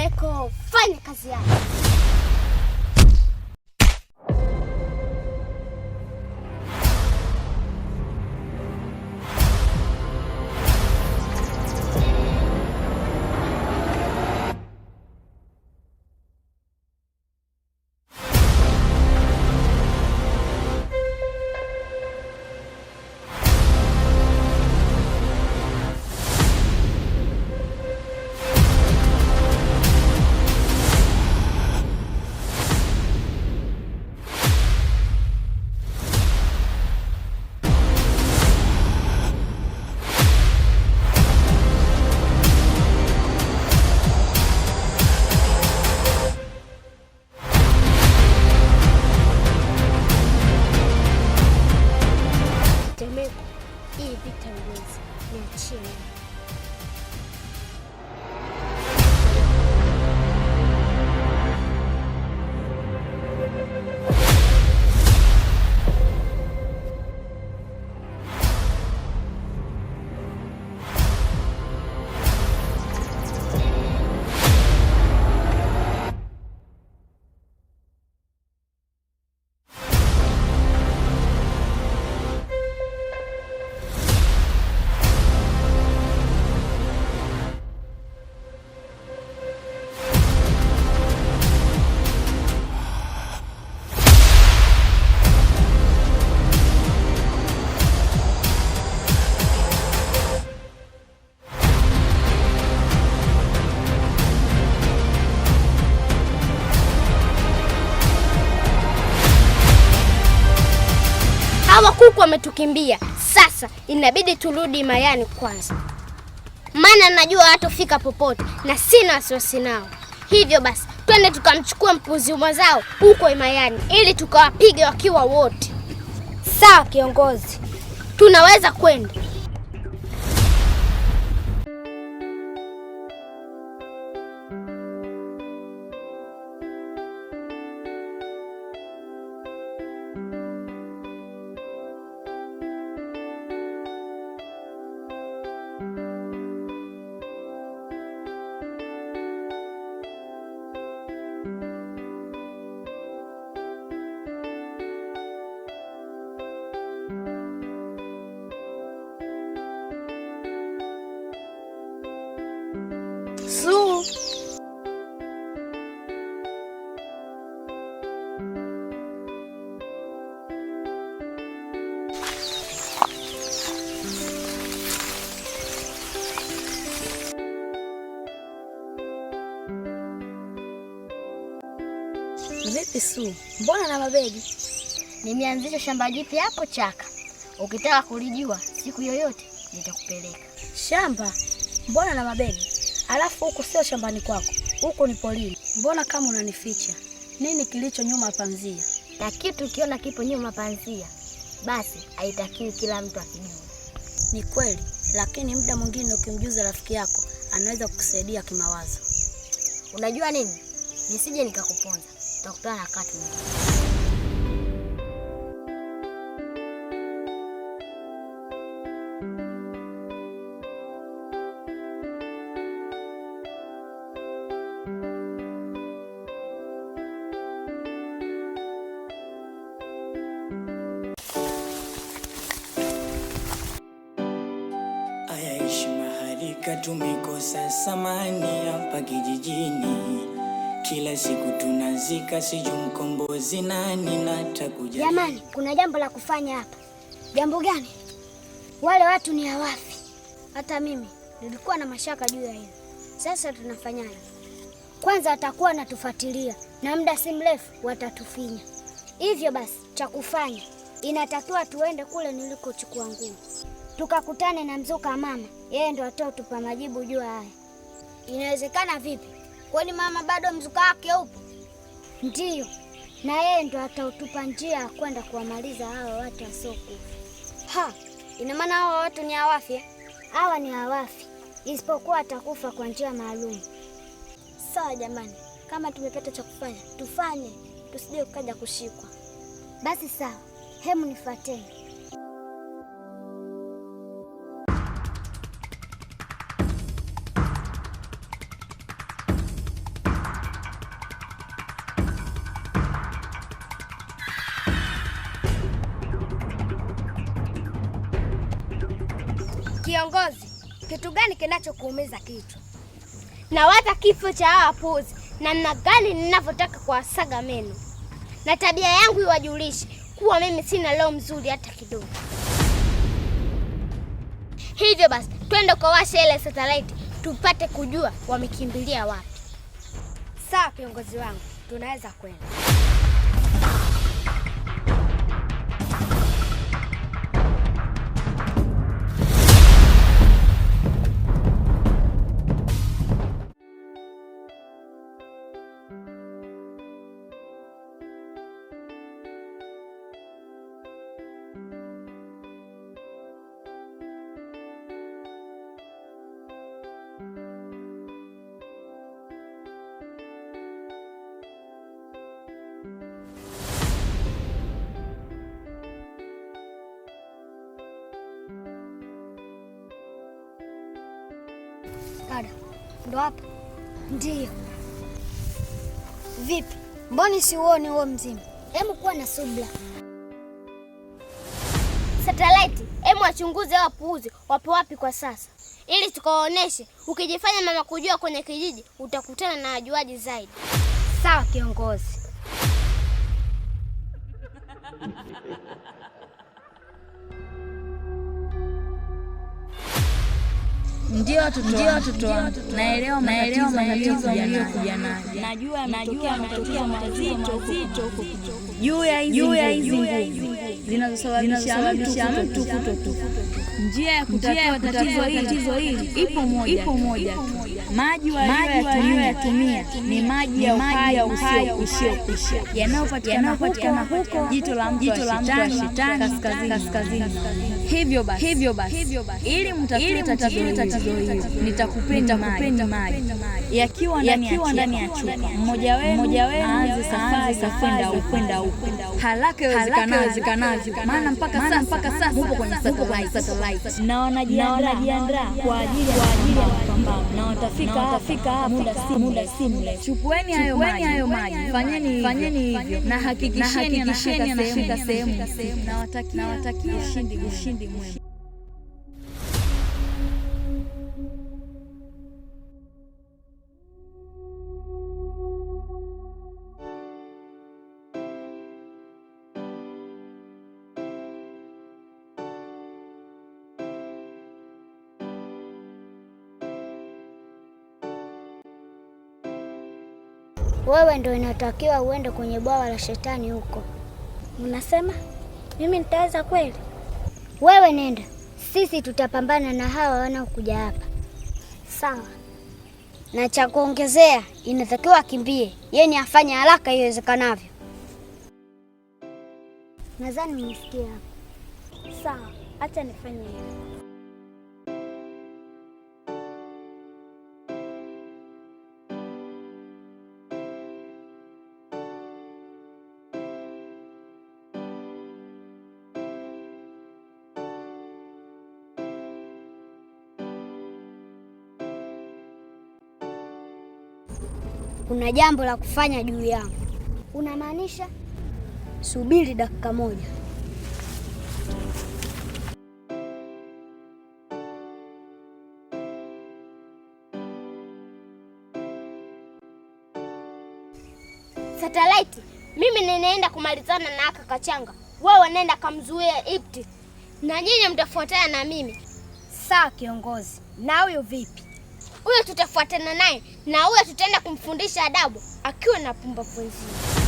Temeko, fanya kazi yako. Kuku wametukimbia. Sasa inabidi turudi Mayani kwanza, maana najua hatofika popote na sina wasiwasi nao. Hivyo basi twende tukamchukua mpuzi mwenzao huko Mayani ili tukawapige wakiwa wote. Sawa kiongozi, tunaweza kwenda. Su. Vipi Su? Mbona na mabegi? Nimeanzisha shamba jipya hapo Chaka. Ukitaka kulijua siku yoyote nitakupeleka. Shamba? Mbona na mabegi? Alafu huko sio shambani kwako. Huko ni polini. Mbona kama unanificha? Nini kilicho nyuma panzia? Na kitu ukiona kipo nyuma panzia, basi haitakiwi kila mtu akijue. Ni kweli, lakini muda mwingine ukimjuza rafiki yako, anaweza kukusaidia kimawazo. Unajua nini? Nisije nikakuponza. Tutakutana na kati mwingine. Tumekosa samani hapa kijijini, kila siku tunazika siju mkombozi nani natakuja. Jamani, kuna jambo la kufanya hapa. Jambo gani? Wale watu ni hawafi. Hata mimi nilikuwa na mashaka juu ya hilo. Sasa tunafanyaje? Kwanza watakuwa wanatufuatilia na muda si mrefu watatufinya. Hivyo basi cha kufanya inatakiwa tuende kule nilikochukua nguo. Tukakutane na mzuka mama. Yeye ndo atotupa majibu juu haya. Inawezekana vipi? Kwani mama bado mzuka wake upo? Ndiyo. Na yeye ndo atautupa njia ya kwenda kuwamaliza hawa watu wasiokufa. Ina maana hawa watu ni hawafi? Hawa ni hawafi. Isipokuwa atakufa kwa njia maalum. Sawa jamani. Kama tumepata cha kufanya, tufanye. Tusije kukaja kushikwa. Basi sawa. Hemu nifuateni. Kitu gani kinachokuumiza kichwa? Nawaza kifo cha hawa wapuzi, namna gani ninavyotaka kuwasaga meno, na tabia yangu iwajulishe kuwa mimi sina roho mzuri hata kidogo. Hivyo basi twende ukawashe ile satellite tupate kujua wamekimbilia wapi. Sawa kiongozi wangu, tunaweza kwenda. Dada, ndo hapa? Ndiyo. Vipi? Mbona siuoni huo mzima? Hemu kuwa na subira. Satellite, hemu wachunguze hao wapuuzi wapo wapi kwa sasa, ili tukawaoneshe. Ukijifanya mama kujua kwenye kijiji utakutana na wajuaji zaidi. Sawa kiongozi. Ndio watoto wangu. Naelewa matatizo yaliyokuja nayo. Najua matatizo mazito huko juu ya hizi nguvu zinazosababisha mtu kutokufa. Njia ya kutatua tatizo hili ipo moja tu. Maji waliyoyatumia ni maji ya uhai usiokwisha yanayopatikana huko jito la mto wa Shetani kaskazini. Hivyo basi ili mtatue tatizo hili nitakupeni maji yakiwa ndani ya chupa. Mmoja wenu aanze safari kwenda huko haraka iwezekanavyo, maana mpaka sasa mupo kwenye satellite na wanajiandaa kwa ajili ya mapambano na watafika hapa muda si mrefu. Chukueni hayo maji, fanyeni hivyo na hakikisheni anafika sehemu. Nawatakia ushindi mwema. Wewe ndo inatakiwa uende kwenye bwawa la Shetani huko. Unasema mimi nitaweza kweli? Wewe nenda, sisi tutapambana na hawa wanaokuja hapa. Sawa. Na cha kuongezea, inatakiwa akimbie, yeye afanye haraka iwezekanavyo. Nadhani unisikia hapa. Sawa, acha nifanye hivyo. Kuna jambo la kufanya juu yangu. Unamaanisha? Subiri dakika moja. Satellite, mimi ninaenda kumalizana na aka kachanga. Wewe nenda kamzuia Ipti. Na nyinyi mtafuatana na mimi. Sawa kiongozi. Na huyo vipi? Huyo tutafuatana naye na huyo tutaenda kumfundisha adabu akiwa na pumbavu wenzio.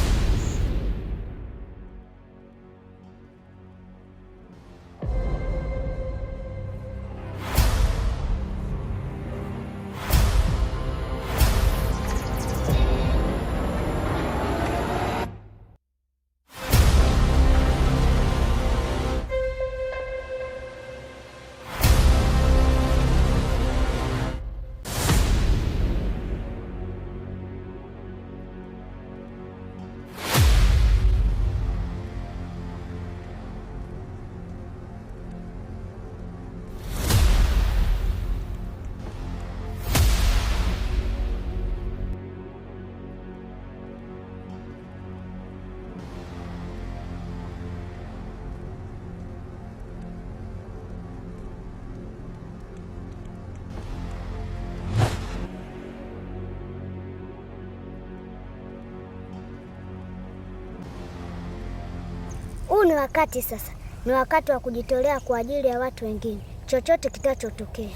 Huu ni wakati sasa, ni wakati wa kujitolea kwa ajili ya watu wengine, chochote kitachotokea.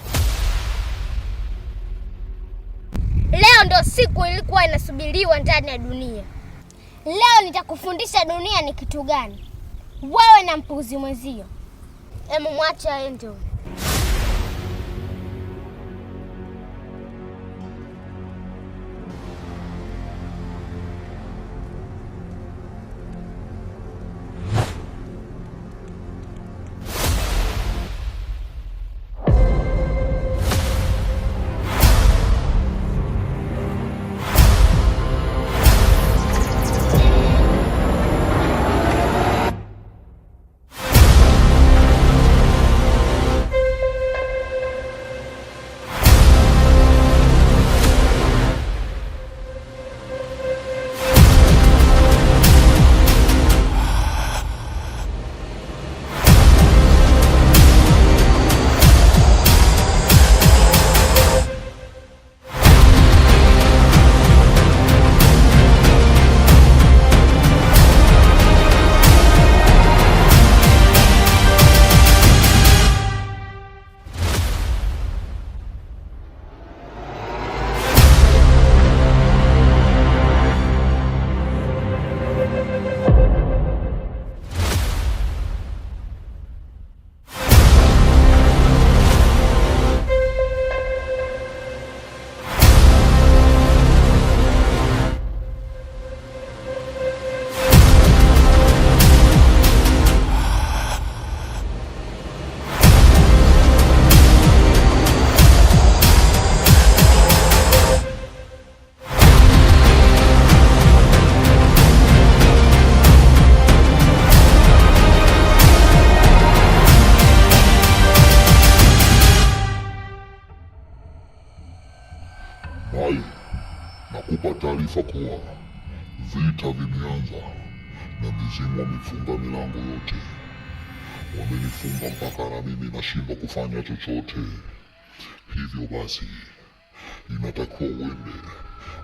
Leo ndo siku ilikuwa inasubiriwa ndani ya dunia. Leo nitakufundisha dunia ni kitu gani, wewe na mpuzi mwenzio. Emu mwache aende. Hai, nakupa taarifa kuwa vita vimeanza na mizimu wamefunga milango yote. Wamenifunga mpaka na mimi nashindwa kufanya chochote. Hivyo basi, inatakiwa uende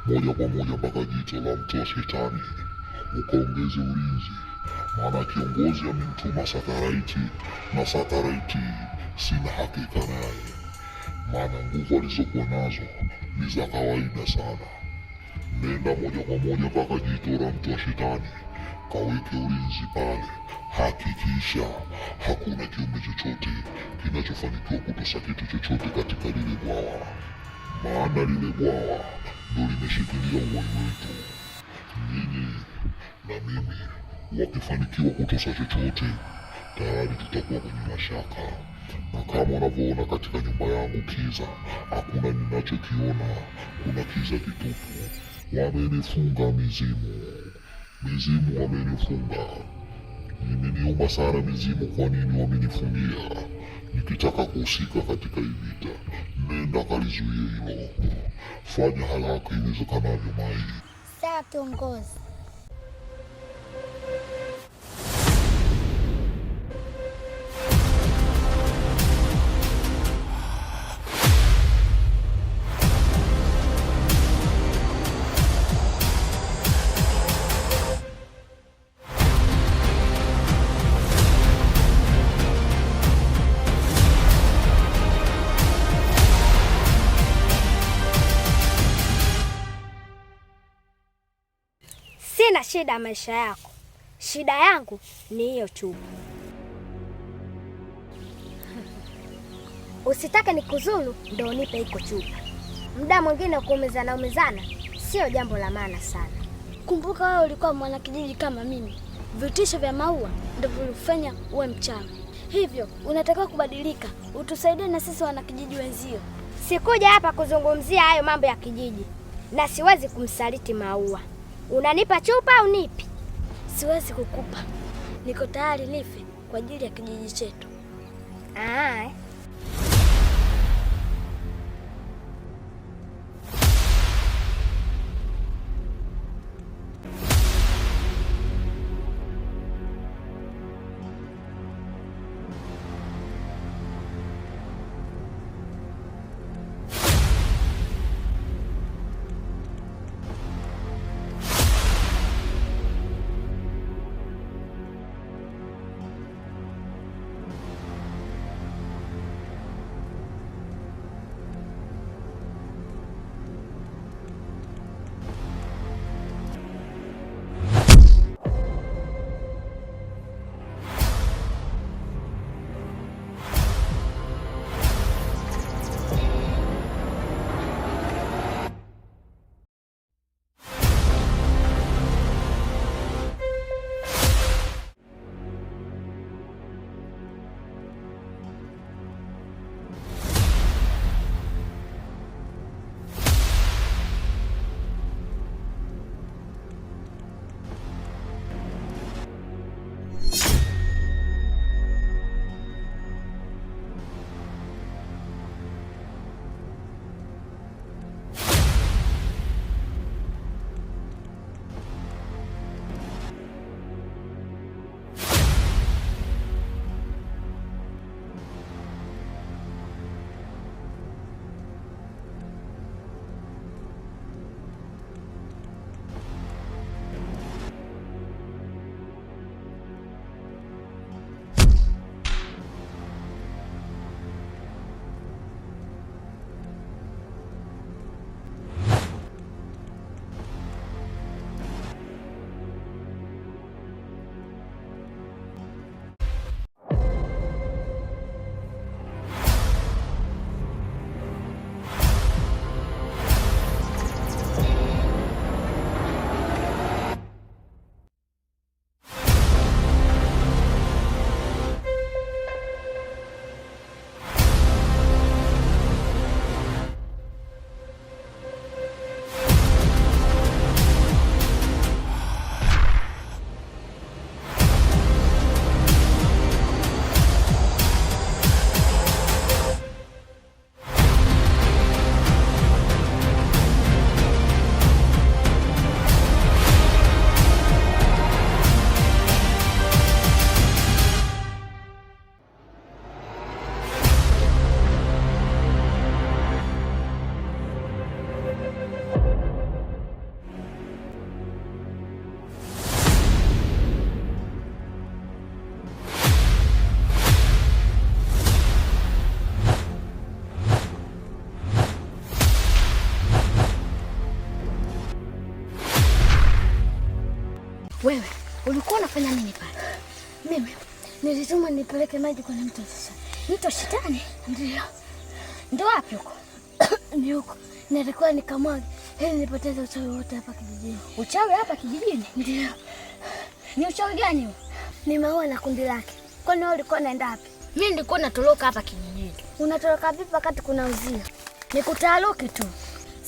moja kwa moja mpaka jicho la mtu wa shetani ukaongeze ulinzi, maana kiongozi amemtuma Sataraiti, na Sataraiti sina hakika naye, maana nguvu alizokuwa nazo ni za kawaida sana. Nenda moja kwa moja mpaka jicho la mtu wa shetani, kaweke ulinzi pale. Hakikisha hakuna kiumbe chochote kinachofanikiwa kutosa kitu chochote katika lile bwawa, maana lile bwawa ndo limeshikilia uhai wetu. Nyinyi na mimi wakifanikiwa kutosa chochote, tayari tutakuwa kwenye mashaka. Na kama unavyoona katika nyumba yangu kiza, hakuna ninachokiona, kuna kiza kitupu. Wamenifunga mizimu wamenifunga. Imeniuma sana mizimu, kwa nini wamenifungia? Nikitaka kuhusika katika hii vita, nenda kalizuie hilo. Fanya haraka iwezekanavyo Mai. Sawa kiongozi. Sina shida maisha yako, shida yangu ni hiyo chupa. Usitake nikuzuru ndio unipe iko chupa. Muda mwingine kuumizana sio jambo la maana sana. Kumbuka wewe ulikuwa mwanakijiji kama mimi. Vitisho vya maua ndio vilifanya uwe mchawi. Hivyo unatakiwa kubadilika, utusaidie na sisi wanakijiji wenzio. Sikuja hapa kuzungumzia hayo mambo ya kijiji, na siwezi kumsaliti Maua. Unanipa chupa au nipi? Siwezi kukupa. Niko tayari nife kwa ajili ya kijiji chetu. Wewe ulikuwa unafanya nini pale? Mimi nilituma nipeleke maji kwenye mto sasa. Mto Shetani? Ndio. Ndio wapi huko? Ni huko. Nilikuwa nikamwaga ili nipoteze uchawi wote hapa kijijini. Uchawi hapa kijijini? Ndio. Ni uchawi gani huo? Ni Maua na kundi lake. Kwani wewe ulikuwa unaenda wapi? Mimi nilikuwa natoroka hapa kijijini. Unatoroka vipi wakati kuna uzio? Nikutaruki tu.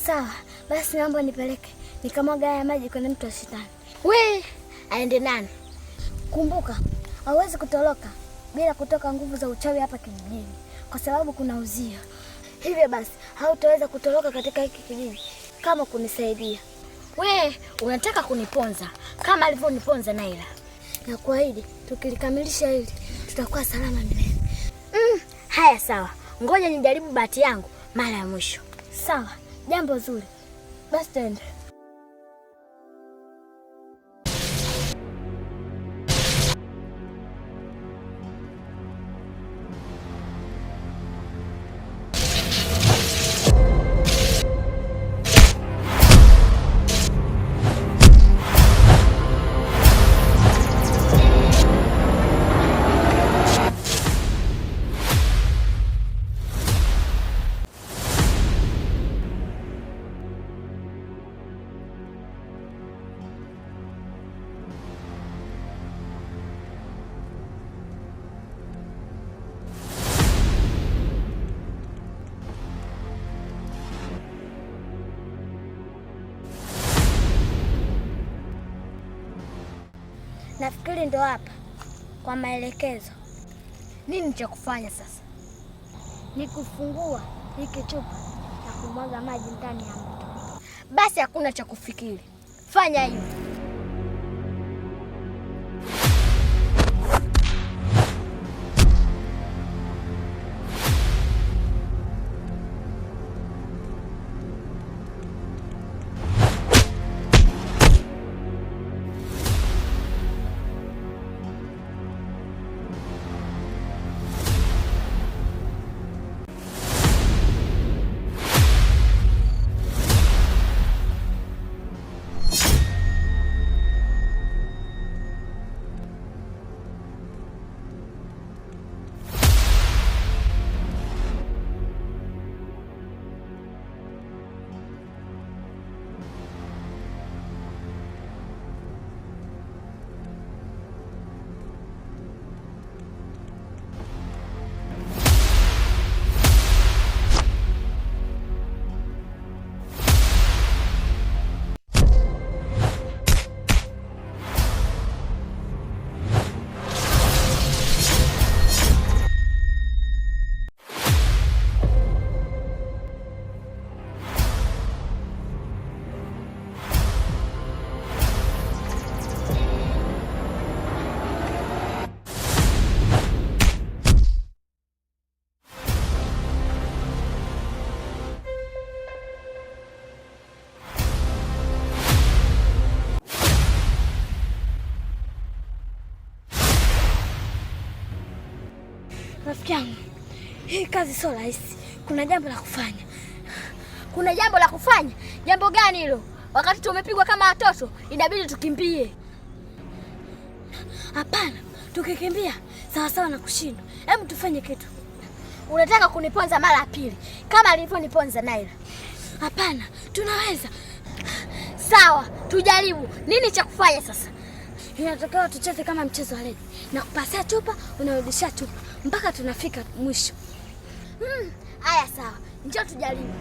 Sawa, basi naomba nipeleke nikamwaga haya maji kwenye mto Shetani. We, aende nani? Kumbuka, hauwezi kutoroka bila kutoka nguvu za uchawi hapa kijijini, kwa sababu kuna uzio. Hivyo basi, hautaweza kutoroka katika hiki kijiji kama kunisaidia. We, unataka kuniponza kama alivyoniponza Naila. Na kuahidi, tukilikamilisha hili, tutakuwa salama milele. Haya sawa. Ngoja nijaribu bahati yangu mara ya mwisho. Sawa, jambo zuri. Basi twende. Nafikiri ndo hapa kwa maelekezo. Nini cha kufanya sasa? Ni kufungua hiki chupa na kumwaga maji ndani ya mto. Basi hakuna cha kufikiri. Fanya hivyo. Rafiki yangu, hii kazi sio rahisi. Kuna jambo la kufanya. Kuna jambo la kufanya? Jambo gani hilo? Wakati tumepigwa kama watoto, inabidi tukimbie. Hapana, tukikimbia sawa sawa na kushindwa. Hebu tufanye kitu. Unataka kuniponza mara ya pili kama alivyoniponza Naila? Hapana, tunaweza. Sawa, tujaribu. Nini cha kufanya sasa? Inatakiwa tucheze kama mchezo wa rede. Na kupasia chupa, unarudisha chupa mpaka tunafika mwisho. Haya sawa. Njoo tujaribu.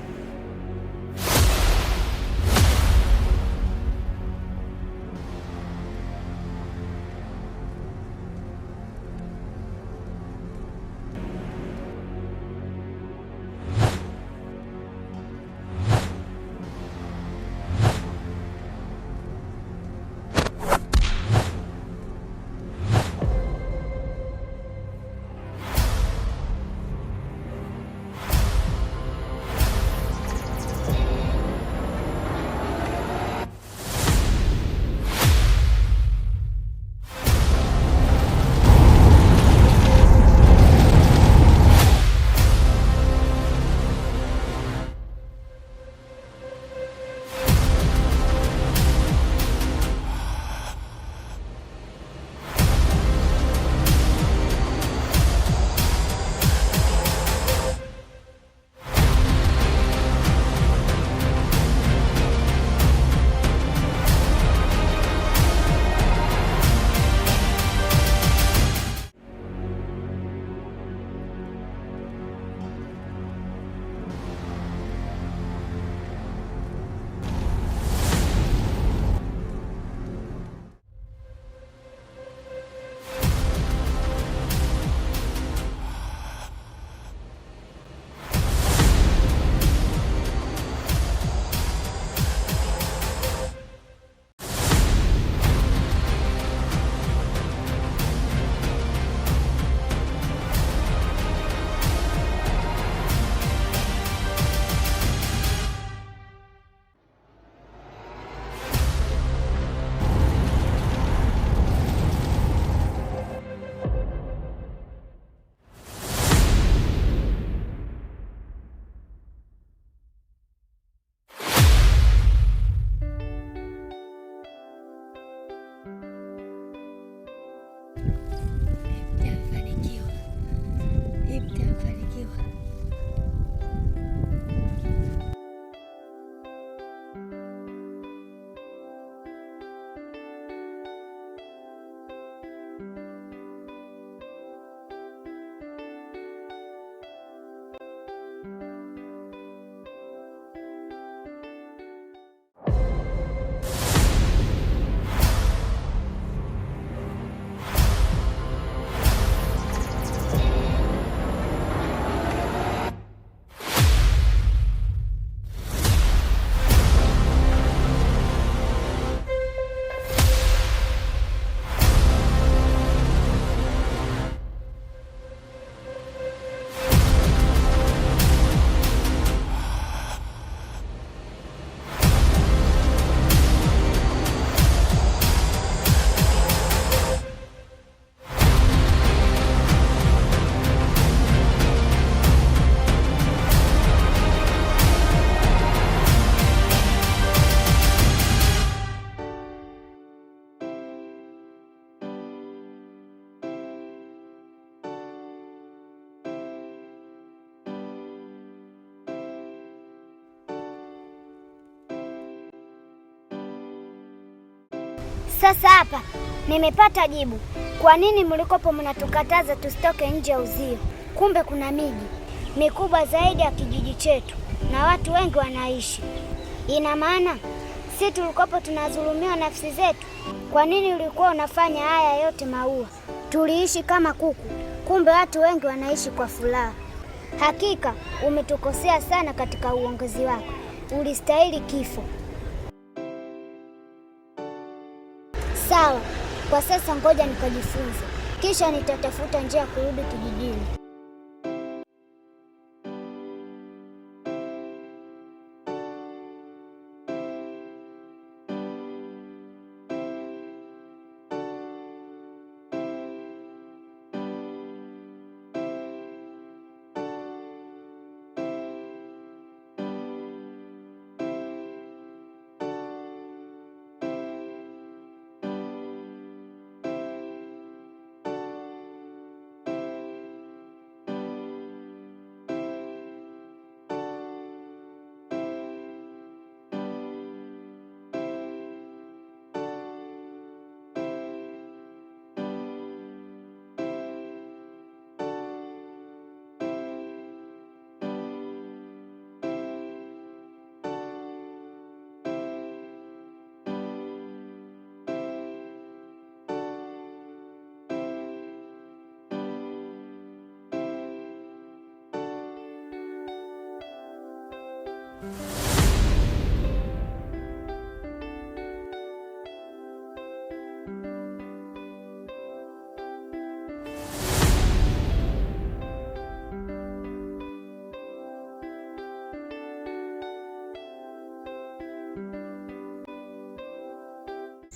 Sasa hapa nimepata jibu. Kwa nini mlikopo mnatukataza tusitoke nje ya uzio? Kumbe kuna miji mikubwa zaidi ya kijiji chetu na watu wengi wanaishi. Ina maana si tulikopo tunadhulumiwa nafsi zetu? Kwa nini ulikuwa unafanya haya yote Maua? Tuliishi kama kuku, kumbe watu wengi wanaishi kwa furaha. Hakika umetukosea sana katika uongozi wako. Ulistahili kifo. Sawa, kwa sasa ngoja nikajifunze, kisha nitatafuta njia ya kurudi kijijini.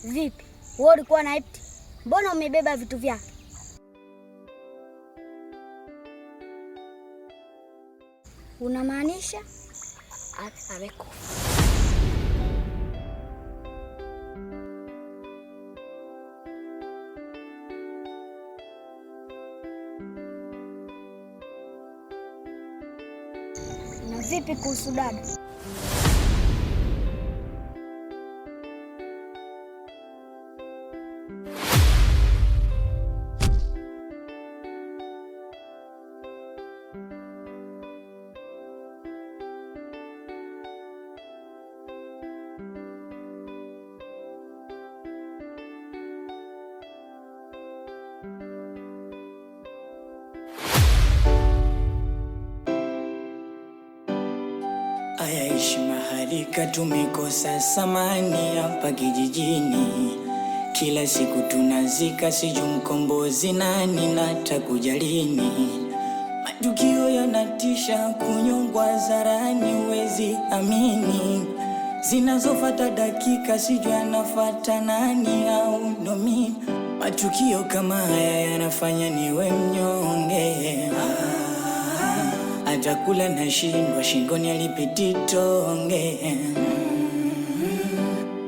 Vipi? Wewe ulikuwa na Epti? Mbona umebeba vitu vyake? Unamaanisha amekufa? Na vipi kuhusu dada? Ayaishi mahali tumekosa samani hapa kijijini. Kila siku tunazika, sijui mkombozi nani na atakuja lini. Matukio yanatisha, kunyongwa hadharani, huwezi amini. Zinazofuata dakika, sijui anafuata nani au ndo mimi. Matukio kama haya yanafanya niwe mnyonge. Atakula na shindwa, shingoni alipiti tonge.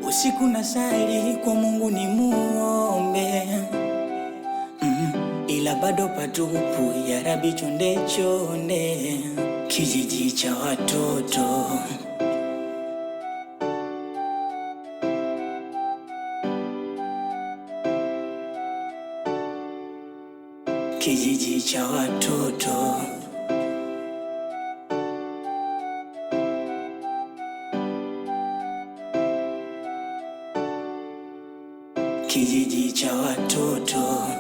Usiku na sali kwa Mungu ni muombe, ila bado patupu, ya Rabbi chonde chonde. Kijiji cha watoto, kijiji cha watoto. Kijiji cha watoto.